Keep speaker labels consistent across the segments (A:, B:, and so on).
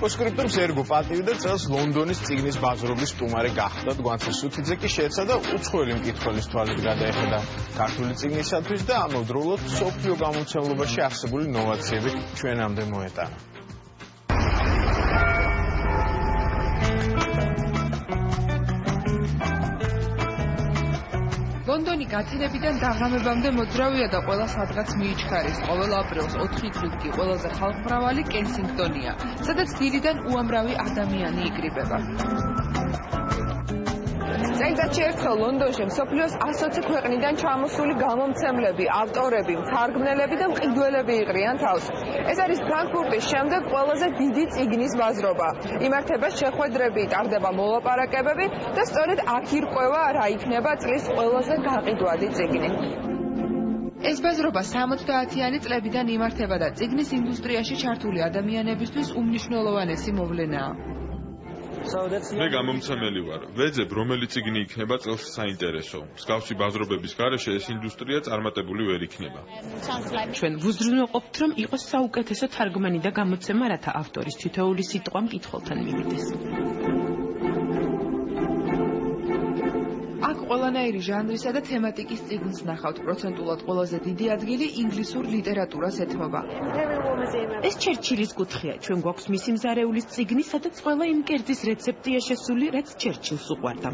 A: პოსტსკრიპტუმ სერგო პატივი და წელს ლონდონის წიგნის ბაზრობის სტუმარი გახდა. გვანცი სუთიძე კი შეეცადა უცხოელი მკითხველის თვალით გადაეხედა ქართული წიგნისათვის და ამავდროულად მსოფლიო გამომცემლობაში არსებული ნოვაციები ჩვენამდე მოეტანა.
B: ლონდონი გათენებიდან დაღამებამდე მოძრავია და ყველა სადღაც მიიჩქარის. ყოველ აპრილს 4 დღით კი ყველაზე ხალხმრავალი კენსინგტონია, სადაც დილიდან უამრავი ადამიანი იკრიბება. წელიწადში ერთხელ ლონდონში მსოფლიოს 120 ქვეყნიდან ჩამოსული გამომცემლები, ავტორები, მთარგმნელები და მყიდველები იყრიან თავს. ეს არის ფრანკფურტის შემდეგ ყველაზე დიდი წიგნის ბაზრობა. იმართება შეხვედრები, ტარდება მოლაპარაკებები და სწორედ აქ ირკვევა რა იქნება წლის ყველაზე გაყიდვადი წიგნი. ეს ბაზრობა 70-იანი წლებიდან იმართება და წიგნის ინდუსტრიაში ჩართული ადამიანებისთვის უმნიშვნელოვანესი მოვლენაა.
C: მე გამომცემელი ვარ. ვეძებ, რომელი წიგნი იქნება წელს საინტერესო. მსგავსი ბაზრობების გარეშე ეს ინდუსტრია წარმატებული ვერ იქნება.
D: ჩვენ ვუზრუნველყოფთ, რომ იყოს საუკეთესო თარგმანი და გამოცემა, რათა ავტორის თითოეული სიტყვა მკითხველთან მივიდეს.
B: აქ ყველანაირი ჟანრისა და თემატიკის წიგნს ნახავთ. პროცენტულად ყველაზე დიდი ადგილი ინგლისურ ლიტერატურას ეთმობა.
D: ეს ჩერჩილის კუთხეა. ჩვენ გვაქვს მისი მზარეულის წიგნი, სადაც ყველა იმ კერძის რეცეპტია შესული, რაც ჩერჩილს უყვარდა.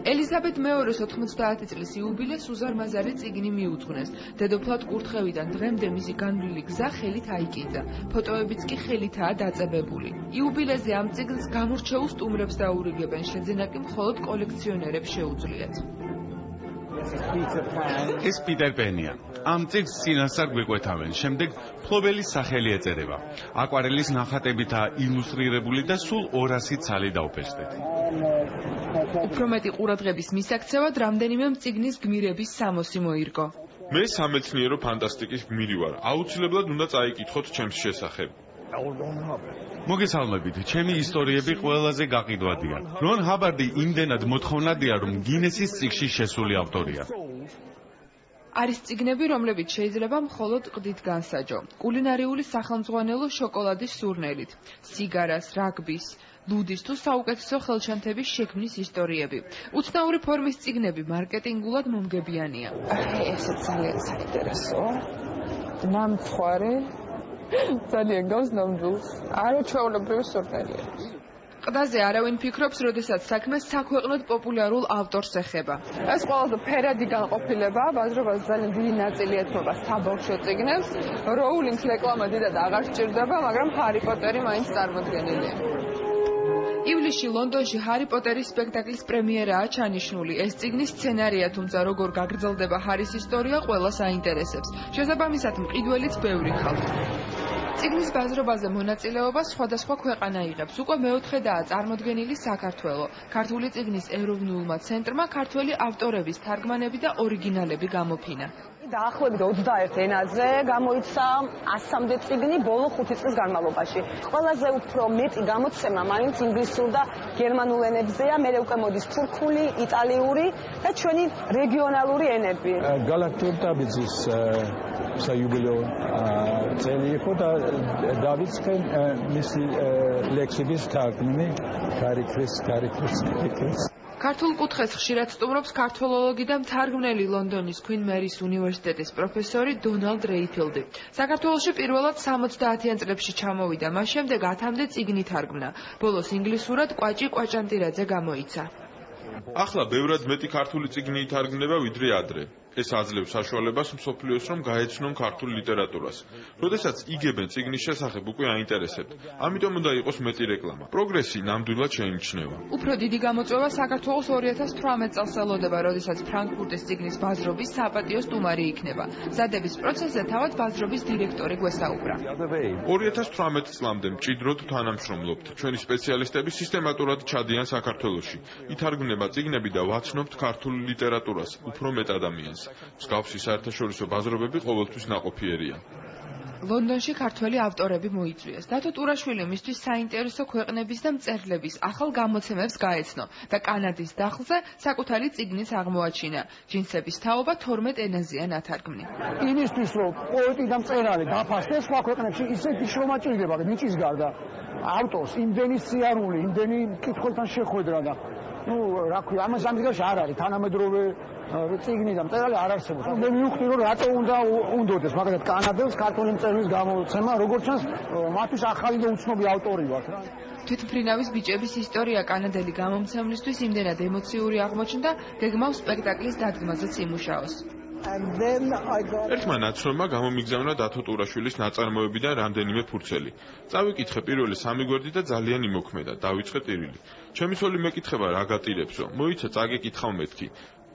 B: ელიზაბეთ მეორის 90 წლის იუბილეს უზარმაზარი წიგნი მიუძღვნეს. დედოფლად კურთხევიდან დღემდე მისი განვლილი გზა ხელით აიკიდა. ფოტოებიც კი ხელითაა დაწებებული. იუბილეზე ამ წიგნს გამორჩეულ სტუმრებს დაურიგებენ, შეძენა კი მხოლოდ კოლექციონერებს შეუძლიათ.
E: ეს პიტერ პენია. ამ წიგნს წინასწარ გვიკვეთავენ, შემდეგ ფლობელის სახელი ეწერება. აკვარელის ნახატებითა ილუსტრირებული და სულ 200 ცალი დაუფესდეთ.
B: უფრო მეტი ყურადღების მისაქცევად რამდენიმე წიგნის გმირების სამოსი მოირგო.
C: მე სამეცნიერო ფანტასტიკის გმირი ვარ. აუცილებლად უნდა წაიკითხოთ ჩემს შესახებ.
E: მოგესალმებით, ჩემი ისტორიები ყველაზე გაყიდვადია. რონ ჰაბარდი იმდენად მოთხოვნადია, რომ გინესის წიგნში შესული ავტორია.
B: არის წიგნები, რომლებიც შეიძლება მხოლოდ ყდით განსაჯო. კულინარიული სახელმძღვანელო შოკოლადის სურნელით, სიგარას, რაგბის, ლუდის თუ საუკეთესო ხელჩანთების შექმნის ისტორიები. უცნაური ფორმის წიგნები მარკეტინგულად მომგებიანია.
F: ესე ძალიან საინტერესოა. ნამცხვარი ძალიან გავს ნამდვილს. არაჩვეულებრივი სურნელია.
B: ყდაზე არავინ ფიქრობს, როდესაც საქმე საქვეყნოდ პოპულარულ ავტორს ეხება.
F: ეს ყველაზე ფერადი განყოფილება, ბაზრობას ძალიან დიდი ნაწილი ეთმობა საბავშვო წიგნებს. როულინგს რეკლამა დიდად აღარ სჭირდება, მაგრამ ჰარი პოტერი მაინც წარმოდგენილია.
B: ივლისში ლონდონში ჰარი პოტერის სპექტაკლის პრემიერაა ჩანიშნული. ეს წიგნი სცენარია, თუმცა როგორ გაგრძელდება ჰარის ისტორია, ყველას აინტერესებს. შესაბამისად, მყიდველიც ბევრი ხალხი. წიგნის ბაზრობაზე მონაწილეობას სხვადასხვა ქვეყანა იღებს. უკვე მეოთხედაა წარმოდგენილი საქართველო. ქართული წიგნის ეროვნულმა ცენტრმა ქართველი ავტორების თარგმანები და ორიგინალები გამოფინა.
G: დაახლოებით 21 ენაზე გამოიცა 100-მდე წიგნი ბოლო 5 წლის განმავლობაში. ყველაზე უფრო მეტი გამოცემა მაინც ინგლისურ და გერმანულ ენებზეა, მერე უკვე მოდის თურქული, იტალიური და ჩვენი რეგიონალური ენები.
H: გალაქტიურ დაბიძის საიუბილეო წელი იყო და დავიწყე მისი ლექსების თარგმანი გარიქრის
B: ქართულ კუთხეს ხშირად სტუმრობს ქართველოლოგი და მთარგმნელი ლონდონის Queen Mary's უნივერსიტეტის პროფესორი დონალდ რეიფილდი. საქართველოში პირველად 70-იან წლებში ჩამოვიდა, მას შემდეგ 10-მდე წიგნი თარგმნა. ბოლოს ინგლისურად კვაჭი კვაჭანტირაძე გამოიცა.
C: ახლა ბევრად მეტი ქართული წიგნი ითარგმნება ვიდრე ადრე. ეს აძლევს საშუალებას მსოფლიოს რომ გაეცნონ ქართულ ლიტერატურას. როდესაც იგებენ წიგნის შესახებ უკვე აინტერესებთ. ამიტომ უნდა იყოს მეტი რეკლამა. პროგრესი ნამდვილად შეიმჩნევა.
B: უფრო დიდი გამოწვევა საქართველოს 2018 წელს ელოდება, როდესაც ფრანკფურტის წიგნის ბაზრობის საპატიო სტუმარი იქნება. მზადების პროცესზე თავად ბაზრობის დირექტორი გვესაუბრა.
C: 2018 წლამდე მჭიდროდ თანამშრომლობთ. ჩვენი სპეციალისტები სისტემატურად ჩადიან საქართველოში. ითარგმნება წიგნები და ვაცნობთ ქართულ ლიტერატურას, უფრო მეტ ადამიანს. მსგავსი საერთაშორისო ბაზრობები ყოველთვის ნაყოფიერია.
B: ლონდონში ქართველი ავტორები მოიწვიეს. დათო ტურაშვილი მისთვის საინტერესო ქვეყნების და მწერლების ახალ გამოცემებს გაეცნო და კანადის დახლზე საკუთარი წიგნის აღმოაჩინა. ჯინსების თაობა 12 ენაზეა ნათარგმნი.
I: იმისთვის რომ პოეტი და მწერალი დაფასდეს სხვა ქვეყნებში ისეთი შრომა ჭირდება ნიჭის გარდა ავტორს იმდენი სიარული, იმდენი მკითხველთან შეხვედრა და რა ქვია, ამას ამდგარში არ არის თანამედროვე წიგნი და მწერალი არ არსებობს. მე მივხვდი რომ რატო უნდოდეს მაგალითად კანადელს ქართული მწერლის გამოცემა, როგორც ჩანს, მათთვის ახალი და უცნობი ავტორი ვართ რა.
B: თვითმფრინავის ბიჭების ისტორია კანადელი გამომცემლისთვის იმდენად ემოციური აღმოჩნდა, გეგმავს სპექტაკლის დადგმაზეც იმუშაოს.
C: ერთმა ნაცნობმა გამომიგზავნა დათო ტურაშვილის ნაწარმოებიდან რამდენიმე ფურცელი. წავიკითხე პირველი 3 გვერდი და ძალიან იმოქმედა, დავიწყე ტირილი. ჩემი სული მეკითხება რა გატირებსო, მოიცა წაგეკითხავ მეთქი.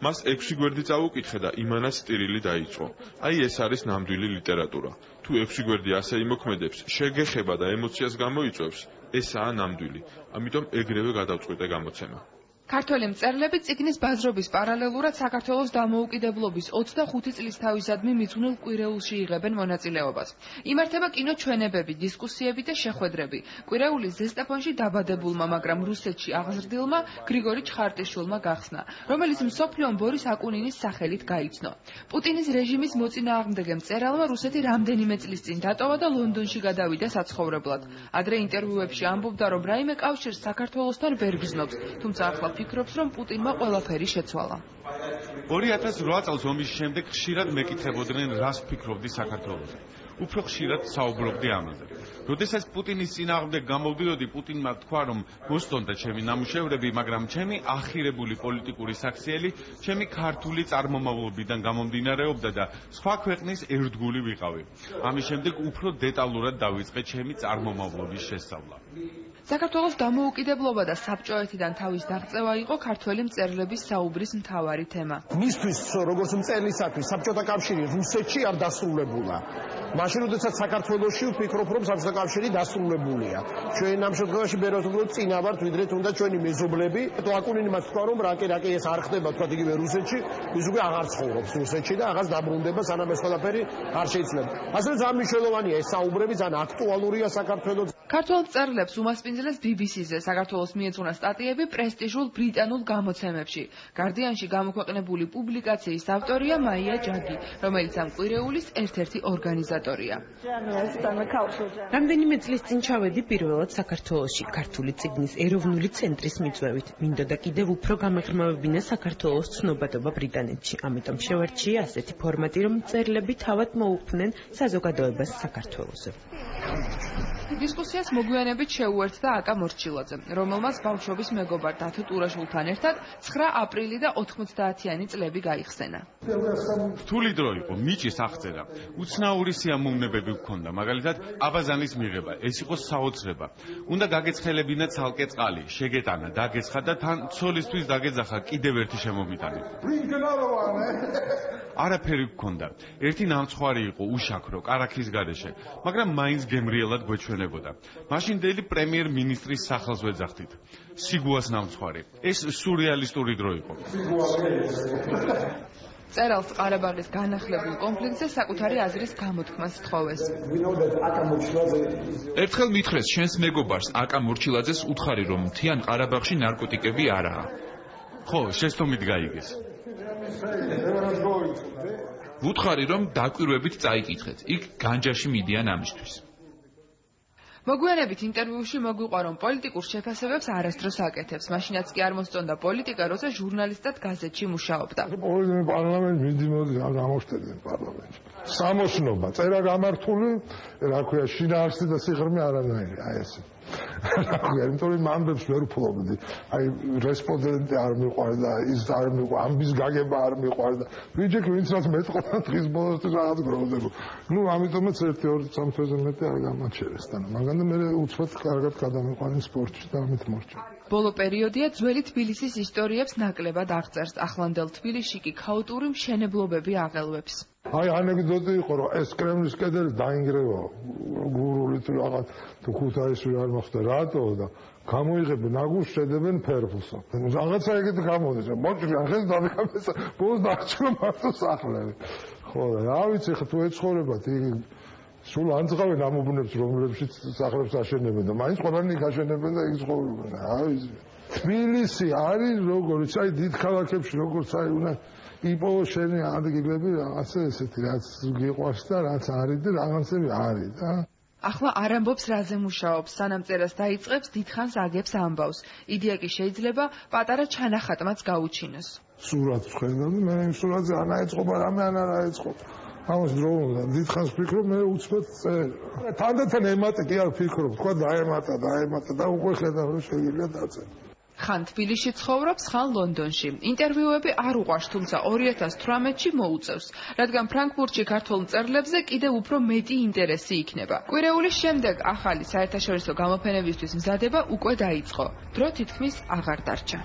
C: მას 6 გვერდი წავუკითხე და იმანაც ტირილი დაიწყო. აი ეს არის ნამდვილი ლიტერატურა. თუ 6 გვერდი ასე იმოქმედებს, შეგეხება და ემოციას გამოიწვევს, ესაა ნამდვილი. ამიტომ ეგრევე გადავწყვიტე გამოცემა.
B: ქართველი მწერლები წიგნის ბაზრობის პარალელურად საქართველოს დამოუკიდებლობის 25 წლის თავისადმი მიძღვნილ კვირეულში იღებენ მონაწილეობას. იმართება კინოჩვენებები, დისკუსიები და შეხვედრები. კვირეულის ზესტაფონში დაბადებულმა, მაგრამ რუსეთში აღზრდილმა გრიგორი ჩხარტიშვილმა გახსნა, რომელიც მსოფლიომ ბორის აკუნინის სახელით გაიცნო. პუტინის რეჟიმის მოწინააღმდეგე მწერალმა რუსეთი რამდენიმე წლის წინ დატოვა და ლონდონში გადავიდა საცხოვრებლად. ადრე ინტერვიუებში ამბობდა, რომ რაიმე კავშირს საქართველოსთან ვერ გრძნობს, თუმცა ახლა ფიქრობს, რომ პუტინმა ყველაფერი შეცვალა.
E: 2008 წელს ომის შემდეგ ხშირად მეკითხებოდნენ, რას ვფიქრობდი საქართველოზე. უფრო ხშირად საუბრობდი ამაზე. როდესაც პუტინის წინააღმდეგ გამოვდიოდი, პუტინმა თქვა, რომ მოსწონდა ჩემი ნამუშევრები, მაგრამ ჩემი ახირებული პოლიტიკური საქციელი ჩემი ქართული წარმომავლობიდან გამომდინარეობდა და სხვა ქვეყნის ერთგული ვიყავი. ამის შემდეგ უფრო დეტალურად დავიწყე ჩემი წარმომავლობის შესწავლა.
B: საქართველოს დამოუკიდებლობა და საბჭოეთიდან თავის დაღწევა იყო ქართველი მწერლების საუბრის მთავარი თემა.
I: მისთვის როგორც მწერლისათვის საბჭოთა კავშირი რუსეთში არ დასრულებულა. მაშინ როდესაც საქართველოში ვფიქრობ, რომ საბჭოთა კავშირი დასრულებულია. ჩვენ ამ შემთხვევაში ბევრად უფრო წინა ვართ, ვიდრე თუნდაც ჩვენი მეზობლები. თუ აკუნინი მას თქვა, რომ რაკე ეს არ ხდება, თქვა იგივე რუსეთში, ის უკვე აღარ ცხოვრობს რუსეთში და აღარ დაბრუნდება, სანამ ეს ყველაფერი არ შეიძლება. ასე რომ ძალიან მნიშვნელოვანია ეს საუბრები, ძალიან აქტუალურია საქართველოს.
B: ქართველ მწერლებს უმასპინძლეს BBC-ზე საქართველოს მიეძღვნა სტატიები პრესტიჟულ ბრიტანულ გამოცემებში. Guardian-ში გამოქვეყნებული პუბლიკაციის ავტორია მაია ჯაგი, რომელიც ამ კვირეულის ერთ-ერთი ორგანიზატორია.
D: რამდენიმე წლის წინ ჩავედი პირველად საქართველოში, ქართული წიგნის ეროვნული ცენტრის მიწვევით. მინდოდა კიდევ უფრო გამეღრმავებინა საქართველოს ცნობადობა ბრიტანეთში. ამიტომ შევარჩიე ასეთი ფორმატი, რომ მწერლები თავად მოუხდნენ საზოგადოებას საქართველოზე.
B: დისკუსიას მოგვიანებით შეუერთდა აკა მორჩილაძე, რომელმაც ბავშვობის მეგობარ დათო ტურაშვილთან ერთად 9 აპრილი და 90-იანი წლები გაიხსენა.
E: რთული დრო იყო, მიჭის აღწერა. უცნაური სიამოვნებები გქონდა, მაგალითად, აბაზანის მიღება, ეს იყო საოცრება. უნდა გაგეცხელებინა ცალკე წყალი, შეგეტანა, დაგეცხა და თან ცოლისთვის დაგეძახა კიდევ ერთი შემომიტანი. არაფერი გქონდა. ერთი ნამცხვარი იყო უშაქრო, კარაქის გარეშე, მაგრამ მაინც გემრიელად გვეჩვენებოდა. მაშინდელი პრემიერ-მინისტრის სახელს ვეძახდით. სიგუას ნამცხვარი. ეს სურეალისტური დრო იყო.
B: წერალს ყარაბაღის განახლებულ კონფლიქტზე საკუთარი აზრის გამოთქმას სთხოვეს.
J: ერთხელ მითხრეს შენს მეგობარს აკა მორჩილაძეს უთხარი, რომ მთიან ყარაბაღში ნარკოტიკები არაა.
E: ხო, შეცდომით გაიგეს.
J: ვუთხარი, რომ დაკვირვებით წაიკითხეთ. იქ განჯაში მიდიან ამისთვის.
B: მოგვიანებით ინტერვიუში მოგვიყვა, რომ პოლიტიკურ შეფასებებს არასდროს აკეთებს. მაშინაც კი არ მოსწონდა პოლიტიკა, როცა ჟურნალისტად გაზეთში მუშაობდა.
K: პარლამენტ მიდიმოდი ამოშტერდნენ პარლამენტში. სამოსნობა, წერა გამართული, რა ქვია, შინაარსი და სიღრმე არანაირი, აი ესე. იმიტომ რომ ამბებს ვერ ვფლობდი. აი რესპონდენტი არ მიყვარდა, ის არ მიყვარდა, ამბის გაგება არ მიყვარდა. ვიჯექი ვინც რაც მეტყობა დღის ბოლოსთვის რაღაც გროვდება. ამიტომაც 1-2 თვეზე მეტი არ გამაჩერეს და მაგან და მე უცბად კარგად გადამიყვანე სპორტში და ამით მორჩა.
B: ბოლო პერიოდია ძველი თბილისის ისტორიებს ნაკლებად აღწერს. ახლანდელ თბილისში კი ქაოტური მშენებლობები აღელვებს.
K: აი ანეკდოტი იყო, რომ ეს კრემლის კედელი დაინგრევა გურულით რაღაც თუ ქუთაისში არ მოხდა რატო და გამოიღებენ აგურს შედებენ ფერფლსო. რაღაცა ეგეთი გამოდის. მოჭრი ახეს დაგამეს ბოლოს დაგჭირა მარტო სახლები. ხო, რა ვიცი, ხა თუ ეცხოვრებათ იგი სულ ანძღავენ ამ უბნებს, რომლებშიც სახლებს აშენებენ და მაინც ყველანი აშენებენ და იქ ცხოვრობენ. თბილისი არის როგორც აი დიდ ქალაქებში როგორც აი უნდა იპოვო შენი ადგილები რაღაცა ესეთი რაც გიყვარს და რაც არის და რაღაცები არის და
B: ახლა არ ამბობს რაზე მუშაობს, სანამ წერას დაიწყებს, დიდხანს აგებს ამბავს. იდეა კი შეიძლება პატარა ჩანახატმაც გაუჩინოს.
K: სურათს ხედავ და მე იმ სურათზე არ აეწყობა რამე არ აეწყობა. ამას დრო უნდა დიდხანს ფიქრობ მე უცბად წერ. თანდათან ემატე კი არ ფიქრობ, თქვა დაემატა და უკვე ხედავ რომ შეიძლება დაწერ.
B: ხან თბილისში ცხოვრობს, ხან ლონდონში. ინტერვიუები არ უყვარს, თუმცა 2018-ში მოუწევს, რადგან ფრანკფურტში ქართულ მწერლებზე კიდევ უფრო მეტი ინტერესი იქნება. კვირეულის შემდეგ ახალი საერთაშორისო გამოფენებისთვის მზადება უკვე დაიწყო. დრო თითქმის აღარ დარჩა.